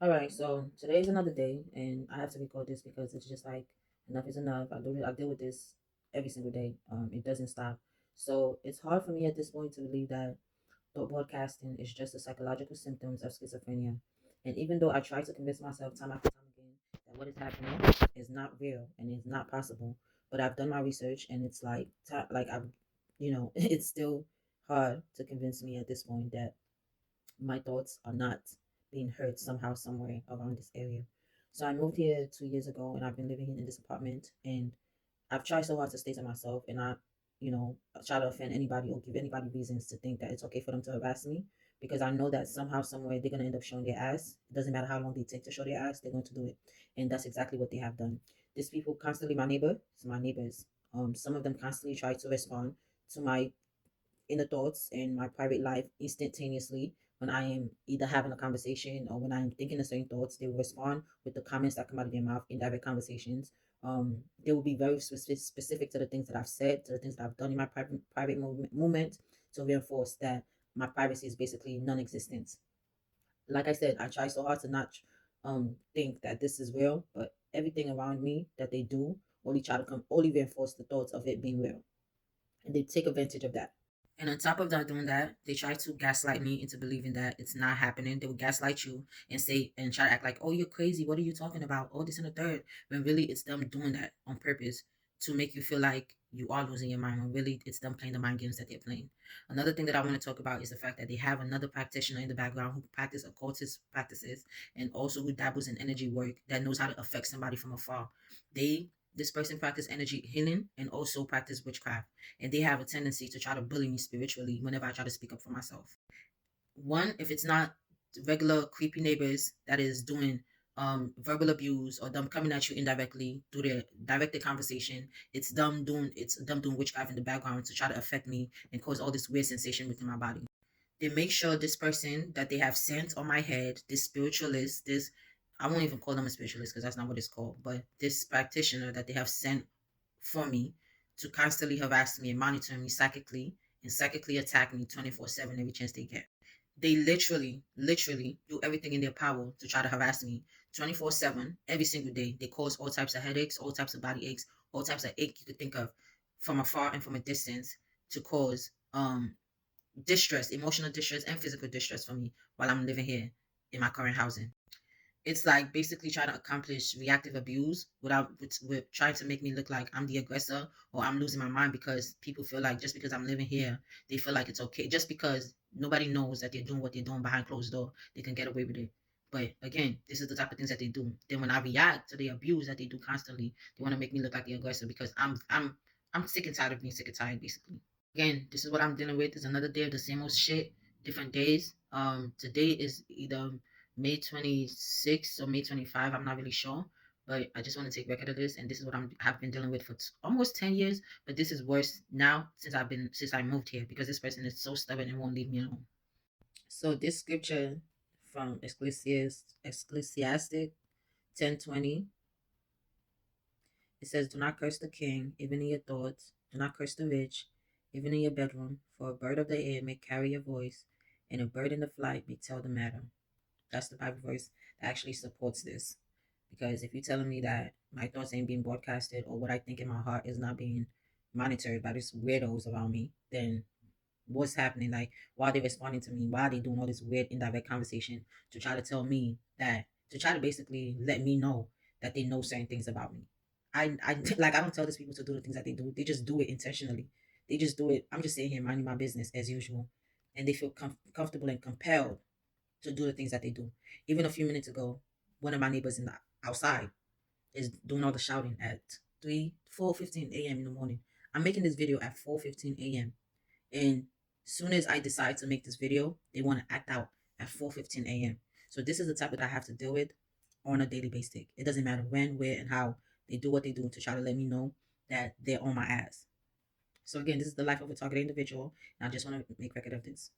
All right, so today's another day, and I have to record this because it's just like enough is enough. I deal with this every single day. It doesn't stop. So it's hard for me at this point to believe that thought broadcasting is just the psychological symptoms of schizophrenia. And even though I try to convince myself time after time again that what is happening is not real and is not possible, but I've done my research and it's like it's still hard to convince me at this point that my thoughts are not being heard somehow, somewhere around this area. So I moved here 2 years ago and I've been living in this apartment and I've tried so hard to stay to myself and not, try to offend anybody or give anybody reasons to think that it's okay for them to harass me because I know that somehow, somewhere they're gonna end up showing their ass. It doesn't matter how long they take to show their ass, they're going to do it. And that's exactly what they have done. These people constantly my neighbors. Some of them constantly try to respond to my inner thoughts and my private life instantaneously when I am either having a conversation or when I'm thinking of certain thoughts. They will respond with the comments that come out of their mouth in direct conversations. They will be very specific to the things that I've said, to the things that I've done in my private movement to reinforce that my privacy is basically non-existent. Like I said, I try so hard to not think that this is real, but everything around me that they do only reinforce the thoughts of it being real, and they take advantage of that. And on top of that, doing that, they try to gaslight me into believing that it's not happening. They will gaslight you and say and try to act like, "Oh, you're crazy. What are you talking about? All this and the third." When really it's them doing that on purpose to make you feel like you are losing your mind. When really it's them playing the mind games that they're playing. Another thing that I want to talk about is the fact that they have another practitioner in the background who practice occultist practices and also who dabbles in energy work that knows how to affect somebody from afar. This person practice energy healing and also practice witchcraft, and they have a tendency to try to bully me spiritually whenever I try to speak up for myself. One, if it's not regular creepy neighbors that is doing verbal abuse or them coming at you indirectly through their directed conversation, it's them doing witchcraft in the background to try to affect me and cause all this weird sensation within my body. They make sure this person that they have sent on my head, this spiritualist, this I won't even call them a spiritualist because that's not what it's called, but this practitioner that they have sent for me to constantly harass me and monitor me psychically attack me 24/7 every chance they get. They literally do everything in their power to try to harass me 24/7 every single day. They cause all types of headaches, all types of body aches, all types of ache you could think of from afar and from a distance to cause distress, emotional distress and physical distress for me while I'm living here in my current housing. It's like basically trying to accomplish reactive abuse with trying to make me look like I'm the aggressor or I'm losing my mind because people feel like just because I'm living here, they feel like it's okay. Just because nobody knows that they're doing what they're doing behind closed door, they can get away with it. But again, this is the type of things that they do. Then when I react to the abuse that they do constantly, they want to make me look like the aggressor because I'm sick and tired of being sick and tired, basically. Again, this is what I'm dealing with. It's another day of the same old shit, different days. Today is either May 26th or May 25th. I'm not really sure, but I just want to take record of this. And this is what have been dealing with for almost 10 years. But this is worse now since I moved here because this person is so stubborn and won't leave me alone. So this scripture from Ecclesiastic 10:20, it says, "Do not curse the king, even in your thoughts. Do not curse the rich, even in your bedroom. For a bird of the air may carry your voice, and a bird in the flight may tell the matter." That's the Bible verse that actually supports this. Because if you're telling me that my thoughts ain't being broadcasted or what I think in my heart is not being monitored by these weirdos around me, then what's happening? Like, why are they responding to me? Why are they doing all this weird indirect conversation to try to tell me that, to try to basically let me know that they know certain things about me? I like I don't tell these people to do the things that they do. They just do it intentionally. They just do it. I'm just sitting here minding my business as usual, and they feel comfortable and compelled to do the things that they do. Even a few minutes ago, one of my neighbors in the outside is doing all the shouting at 4:15 a.m. in the morning. I'm making this video at 4:15 a.m. And soon as I decide to make this video, they want to act out at 4:15 a.m. So this is the type that I have to deal with on a daily basis. It doesn't matter when, where, and how they do what they do to try to let me know that they're on my ass. So again, this is the life of a targeted individual, and I just want to make record of this.